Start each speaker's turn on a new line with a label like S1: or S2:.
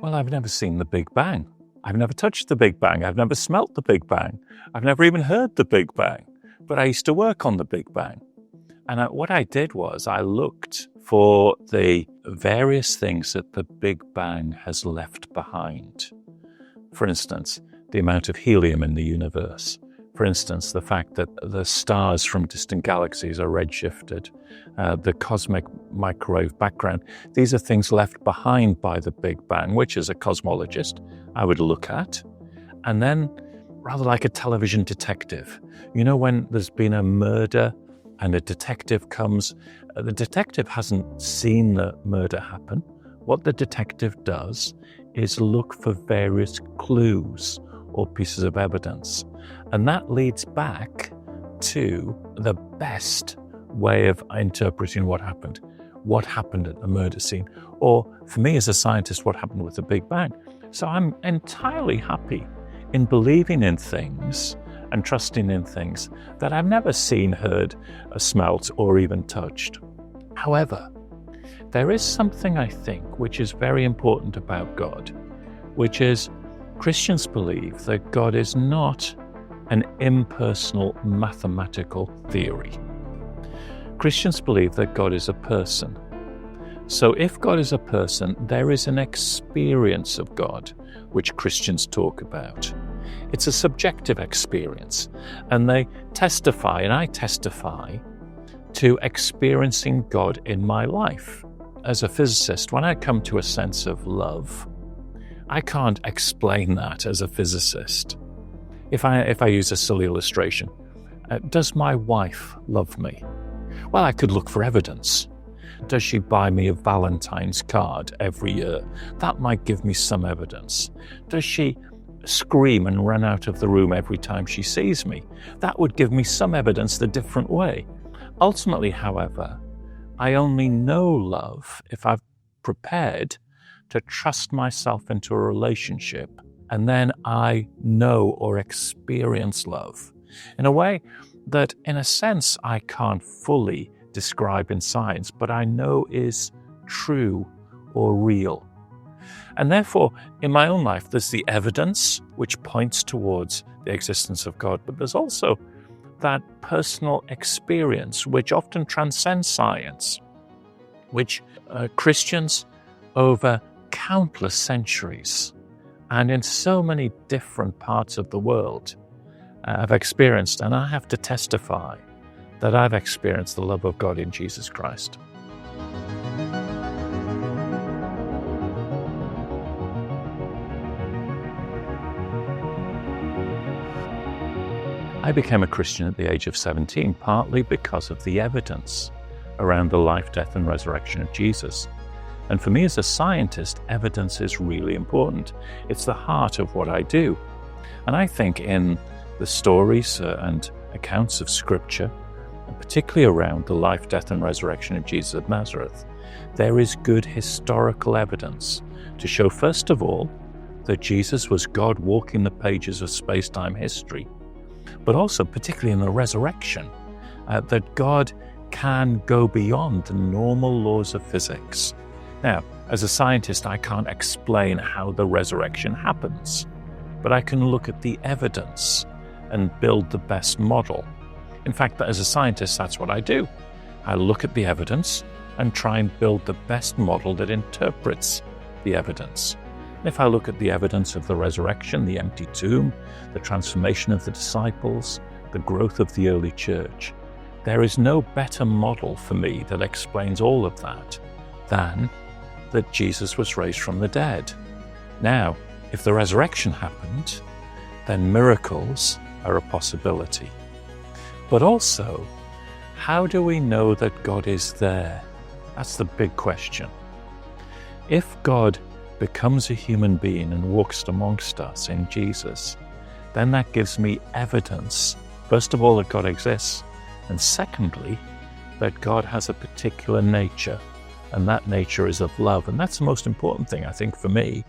S1: Well, I've never seen the Big Bang. I've never touched the Big Bang. I've never smelt the Big Bang. I've never even heard the Big Bang. But I used to work on the Big Bang. And what I did was I looked for the various things that the Big Bang has left behind. For instance, the amount of helium in the universe. For instance, the fact that the stars from distant galaxies are redshifted, the cosmic microwave background. These are things left behind by the Big Bang, which as a cosmologist I would look at. And then, rather like a television detective, you know when there's been a murder and a detective comes, the detective hasn't seen the murder happen. What the detective does is look for various clues or pieces of evidence. And that leads back to the best way of interpreting what happened at the murder scene, or for me as a scientist, what happened with the Big Bang. So I'm entirely happy in believing in things and trusting in things that I've never seen, heard, smelt, or even touched. However, there is something I think which is very important about God, which is Christians believe that God is not an impersonal mathematical theory. Christians believe that God is a person. So if God is a person, there is an experience of God which Christians talk about. It's a subjective experience, and they testify, and I testify, to experiencing God in my life. As a physicist, when I come to a sense of love, I can't explain that as a physicist. If I use a silly illustration, does my wife love me? Well, I could look for evidence. Does she buy me a Valentine's card every year? That might give me some evidence. Does she scream and run out of the room every time she sees me? That would give me some evidence the different way. Ultimately, however, I only know love if I've prepared to trust myself into a relationship, and then I know or experience love in a way that, in a sense, I can't fully describe in science, but I know is true or real. And therefore, in my own life, there's the evidence which points towards the existence of God, but there's also that personal experience which often transcends science, which Christians over countless centuries and in so many different parts of the world have experienced, and I have to testify that I've experienced the love of God in Jesus Christ. I became a Christian at the age of 17, partly because of the evidence around the life, death, and resurrection of Jesus. And for me as a scientist, evidence is really important. It's the heart of what I do. And I think in the stories and accounts of Scripture, and particularly around the life, death, and resurrection of Jesus of Nazareth, there is good historical evidence to show, first of all, that Jesus was God walking the pages of space-time history, but also, particularly in the resurrection, that God can go beyond the normal laws of physics. Now, as a scientist, I can't explain how the resurrection happens, but I can look at the evidence and build the best model. In fact, as a scientist, that's what I do. I look at the evidence and try and build the best model that interprets the evidence. And if I look at the evidence of the resurrection, the empty tomb, the transformation of the disciples, the growth of the early church, there is no better model for me that explains all of that than that Jesus was raised from the dead. Now, if the resurrection happened, then miracles are a possibility. But also, how do we know that God is there? That's the big question. If God becomes a human being and walks amongst us in Jesus, then that gives me evidence, first of all, that God exists, and secondly, that God has a particular nature, and that nature is of love. And that's the most important thing, I think, for me,